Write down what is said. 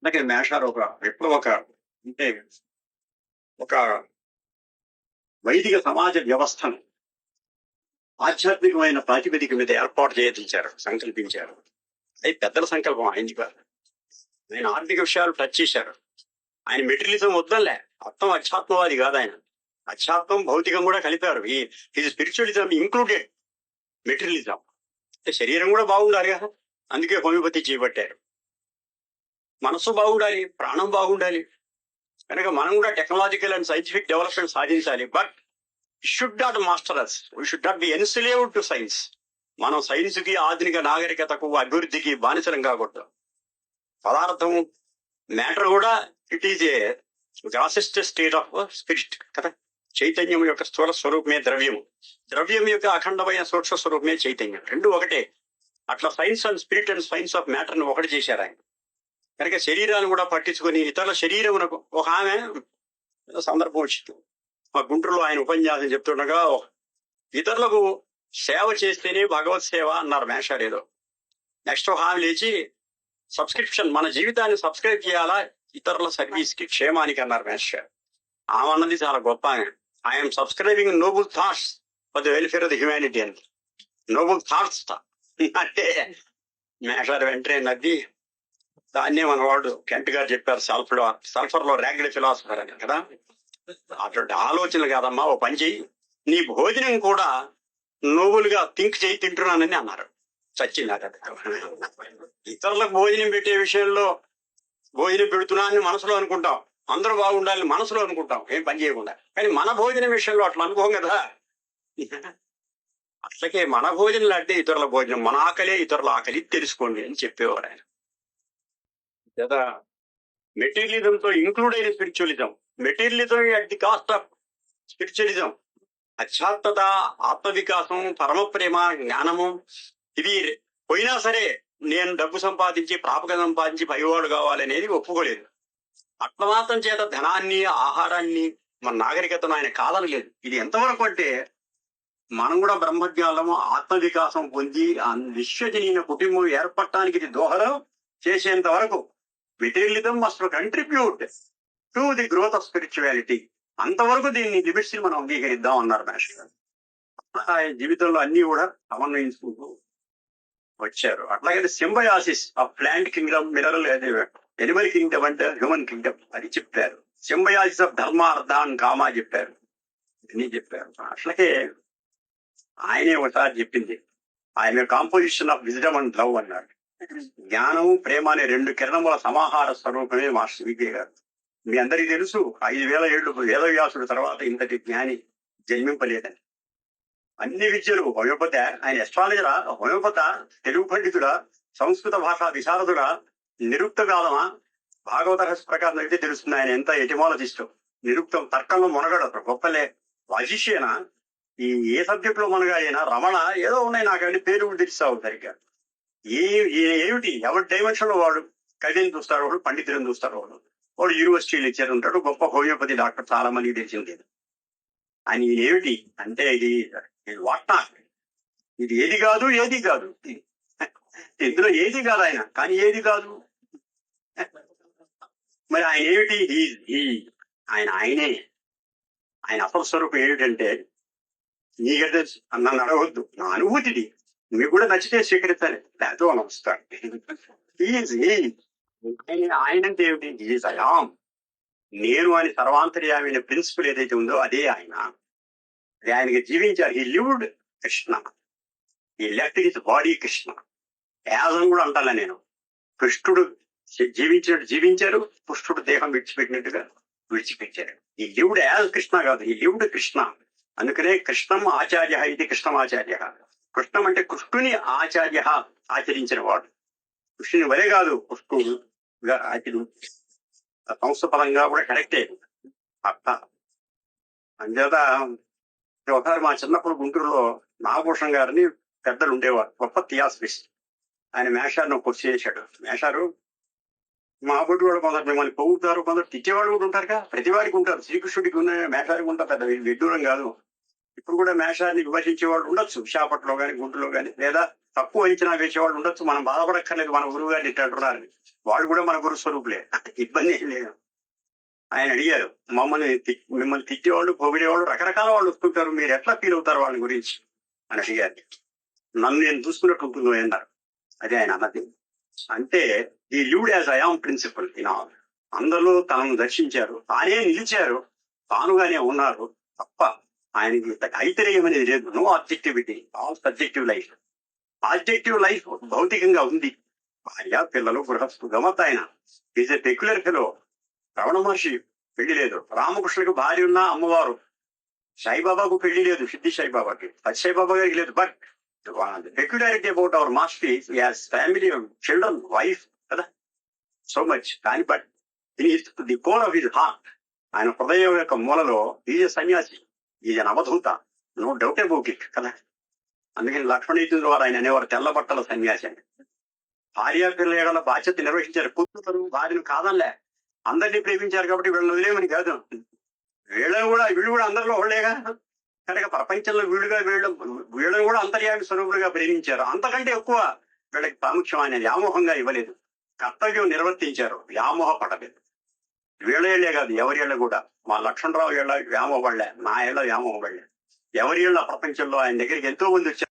అలాగే మేషారు ఒక విప్లవకారు. అంటే ఒక వైదిక సమాజ వ్యవస్థను ఆధ్యాత్మికమైన ప్రాతిపదిక మీద ఏర్పాటు చేయదలిచారు, సంకల్పించారు. అది పెద్దల సంకల్పం ఆయనది కాదు. ఆయన ఆర్థిక విషయాలు టచ్ చేశారు. ఆయన మెటీరియలిజం వద్దలే, మొత్తం అధ్యాత్మవాది కాదు ఆయన. అధ్యాత్మం భౌతికం కూడా కలిపారు. ఈ స్పిరిచువలిజం ఇంక్లూడెడ్ మెటీరియలిజం. అంటే శరీరం కూడా బాగుండాలి కదా, అందుకే హోమియోపతి చేపట్టారు. మనసు బాగుండాలి, ప్రాణం బాగుండాలి. కనుక మనం కూడా టెక్నాలజికల్ అండ్ సైంటిఫిక్ డెవలప్మెంట్ సాధించాలి. But should not master us, we should not be enslaved to science. మనం సైన్స్ కి, ఆధునిక నాగరికతకు, అభివృద్ధికి బానిసలం కాకూడదు. పదార్థం మ్యాటర్ కూడా it is a grossest state of spirit కదా. చైతన్యం యొక్క స్థూల స్వరూపమే ద్రవ్యము, ద్రవ్యం యొక్క అఖండమైన సూక్ష్మ స్వరూపమే చైతన్యం. రెండు ఒకటే. అట్లా science and spirit and science of matter ని ఒకటి చేశారు ఆయన. కనుక శరీరాన్ని కూడా పట్టించుకొని ఇతరుల శరీరమునకు ఒక ఆమె సందర్భం వచ్చింది. మా గుంటూరులో ఆయన ఉపన్యాసం చెప్తుండగా, ఇతరులకు సేవ చేస్తేనే భగవత్ సేవ అన్నారు మేషారు ఏదో. నెక్స్ట్ ఒక ఆమె లేచి సబ్స్క్రిప్షన్, మన జీవితాన్ని సబ్స్క్రైబ్ చేయాలా ఇతరుల సర్వీస్ కి, క్షేమానికి అన్నారు మేషారు. ఆమె అన్నది చాలా గొప్ప. I'm subscribing noble thoughts for the welfare of the humanity అని. నోబుల్ థాట్స్ అంటే మేషారు వెంటనే నది. దాన్నే మన వాడు కెంట్ గారు చెప్పారు, సల్ఫర్ లో ర్యాగ్డ్ ఫిలాసఫర్ అని కదా. అటువంటి ఆలోచన కాదమ్మా, ఓ పని చెయ్యి, నీ భోజనం కూడా నోబుల్ గా థింక్ చేయి, తింటున్నానని అన్నారు. చచ్చింది. ఇతరులకు భోజనం పెట్టే విషయంలో భోజనం పెడుతున్నానని మనసులో అనుకుంటాం, అందరూ బాగుండాలని మనసులో అనుకుంటాం, ఏం పని చేయకుండా. కానీ మన భోజనం విషయంలో అట్లా అనుకోం కదా. అట్లకే మన భోజనం అంటే ఇతరుల భోజనం, మన ఆకలే ఇతరుల ఆకలి తెలుసుకోండి అని చెప్పేవారు ఆయన. లేదా మెటీరియలిజంతో ఇంక్లూడ్ అయిన spiritualism, materialism at the cost of spiritualism. అధ్యాత్మత, ఆత్మవికాసం, పరమ ప్రేమ, జ్ఞానము ఇవి పోయినా సరే నేను డబ్బు సంపాదించి, ప్రాపక సంపాదించి పైవాడు కావాలనేది ఒప్పుకోలేదు. అట్ల మాత్రం చేత ధనాన్ని, ఆహారాన్ని, మన నాగరికతను ఆయన కాదనలేదు. ఇది ఎంతవరకు అంటే మనం కూడా బ్రహ్మజ్ఞానము, ఆత్మవికాసం పొంది విశ్వజనీయ కుటుంబం ఏర్పడటానికి ఇది దోహదం చేసేంత వరకు materialism must contribute to the growth of spirituality. అంతవరకు దీన్ని లిమిట్స్ ని మనం అంగీకరిద్దాం అన్నారు మాస్టర్ గారు. ఆయన జీవితంలో అన్ని కూడా సమన్వయించుకుంటూ వచ్చారు. అట్లాగే Symbiosis of plant Kingdom, mineral Animal Kingdom అంటే హ్యూమన్ కింగ్డమ్ అది చెప్పారు. సింబయాసిస్ ఆఫ్ ధర్మ, అర్థ అండ్ కామా చెప్పారు, అన్ని చెప్పారు. అట్లాగే ఆయనే ఒకసారి చెప్పింది, ఆయన composition of wisdom and love అన్నారు. జ్ఞానం, ప్రేమ అనే రెండు కిరణముల సమాహార స్వరూపమే మాస్టర్ విద్య గారు. మీ అందరికీ తెలుసు, 5000 ఏళ్ళు వేదవ్యాసుడు తర్వాత ఇంతటి జ్ఞాని జన్మింపలేదని. అన్ని విద్యలు హోమియోపతి, ఆయన ఎస్ట్రాలజరా, హోమియోపత, తెలుగు పండితుడా, సంస్కృత భాషా విశారదుడా, నిరుక్త కాలమా, భాగవత రహస్య ప్రకారం అయితే తెలుస్తుంది ఆయన ఎంత ఎటిమాలజిస్ట్. నిరుక్తం తర్కంలో మునగడు గొప్పలే. వాజిష్యేనా, ఏ సబ్జెక్ట్ లో మునగాడైనా, రమణ ఏదో ఉన్నాయి, నాకు అవన్నీ పేరు తెలుస్తావు సరిగ్గా. ఏమిటి ఎవరి డైమెన్షన్ లో వాడు కవిని చూస్తాడు, వాడు పండితులను చూస్తాడు, వాడు యూనివర్సిటీ లెక్చర్ ఉంటాడు, గొప్ప హోమియోపతి డాక్టర్, చాలా మందికి తెలిసింది. ఆయన ఏమిటి అంటే ఇది వాట్నా, ఇది ఏది కాదు, ఏది కాదు, ఇందులో ఏది కాదు ఆయన, కానీ ఏది కాదు. మరి ఆయన ఏమిటి? ఆయనే. ఆయన అసలు స్వరూపం ఏమిటంటే, నీకంటే నన్ను అడగవద్దు, నా అనుభూతిది, మీకు కూడా నచ్చితే స్వీకరించాలి, లేదో అని వస్తాడు. ఆయనంటే ఏమిటి? ఈజ్ అయాం, నేను అని సర్వాంతర్యామైన ప్రిన్సిపల్ ఏదైతే ఉందో అదే ఆయన. ఆయనకి జీవించారు. ఈ లివ్డ్ కృష్ణ, ఈ లెఫ్ట్ హిస్ బాడీ కృష్ణ. యాజం కూడా అంటాను నేను. కృష్ణుడు జీవించినట్టు జీవించారు, కృష్ణుడు దేహం విడిచిపెట్టినట్టుగా విడిచిపెట్టారు. ఈ లివ్డ్ యాజ్ కృష్ణ కాదు, ఈ లివ్డ్ కృష్ణ. అందుకనే కృష్ణం ఆచార్య ఇది కృష్ణమాచార్య. కృష్ణం అంటే కృష్ణుని ఆచార్య, ఆచరించిన వాడు. కృష్ణుని వరే కాదు, కృష్ణుడుగా ఆచరి సంస్థ పరంగా కూడా కరెక్టే. అంచేత ఒకసారి మా చిన్నప్పుడు గుంటూరులో నాగభూషణ్ గారిని పెద్దలు ఉండేవారు, గొప్ప థియాసఫిస్ట్. ఆయన మేషారును క్వశ్చన్ చేశాడు. మేషారు, మా బొడ్డు కూడా కొందరు మిమ్మల్ని పొగుతారు, కొందరు తిట్టేవాళ్ళు కూడా ఉంటారుగా, ప్రతి వాడికి ఉంటారు. శ్రీకృష్ణుడికి ఉన్న మేషారికి ఉంటారు, పెద్ద విడ్డూరం కాదు. ఇప్పుడు కూడా మేషాన్ని విమర్శించే వాళ్ళు ఉండొచ్చు, విశాఖపట్నంలో కానీ గుంటూరులో కానీ, లేదా తక్కువ అంచనా వేసేవాళ్ళు ఉండొచ్చు. మనం బాధపడక్కర్లేదు, మన గురువు గారిని ఇట్టాడున్నారు, వాళ్ళు కూడా మన గురు స్వరూపులే, ఇబ్బంది ఏం లేదు. ఆయన అడిగారు, మిమ్మల్ని తిట్టేవాళ్ళు, పొగిడేవాళ్ళు, రకరకాల వాళ్ళు వస్తుంటారు, మీరు ఎట్లా ఫీల్ అవుతారు వాళ్ళ గురించి అని అడిగారు. నన్ను నేను చూసుకున్నట్టు ఉంటుంది అన్నారు. అదే ఆయన అన్నది. అంటే ఈ lived as I am principle in all. అందరూ తనను దర్శించారు, తానే నిలిచారు, తానుగానే ఉన్నారు తప్ప ఆయనకి ఐతరేయం అనేది లేదు. No objectivity, all subjective life. Objective life భౌతికంగా ఉంది. భార్య, పిల్లలు, గృహస్థు, గమత్. ఆయన is a peculiar fellow. Ramana Maharshi పెళ్లి లేదు, రామకృష్ణుడికి భార్య ఉన్న అమ్మవారు, సాయిబాబాకు పెళ్లి లేదు, సిద్ధి సాయిబాబాకి, సాయిబాబా గారికి లేదు. But peculiarity about our master is as family, children, wife కదా, సో మచ్. కానీ but the core of his heart, ఆయన హృదయం యొక్క మూలలో ఈజ్ సన్యాసి, is an Avadhuta, no doubt about it కదా. అందుకని లక్ష్మణీతుల ద్వారా ఆయన అనేవారు తెల్ల బట్టల సన్యాసి అని. భార్య పిల్లల బాధ్యత నిర్వహించారు. కూతురు భార్యను కాదనిలే, అందరినీ ప్రేమించారు కాబట్టి వీళ్ళని వదిలేమని కాదు. వీళ్ళు కూడా అందరిలో వాళ్ళేగా కనుక ప్రపంచంలో వీళ్ళని కూడా అంతర్యామి స్వరూపులుగా ప్రేమించారు. అంతకంటే ఎక్కువ వీళ్ళకి ప్రాముఖ్యం ఆయన వ్యామోహంగా ఇవ్వలేదు, కర్తవ్యం నిర్వర్తించారు, వ్యామోహ పడలేదు. వీళ్ళ ఏళ్లే కాదు, ఎవరి ఏళ్ళ కూడా. మా లక్ష్మణరావు ఏళ్ళ వ్యామోహపడలే, నా ఏళ్ళ వ్యామోహపడలే. ఎవరి ఏళ్ళ ప్రపంచంలో ఆయన దగ్గరికి ఎంతో మంది వచ్చారు.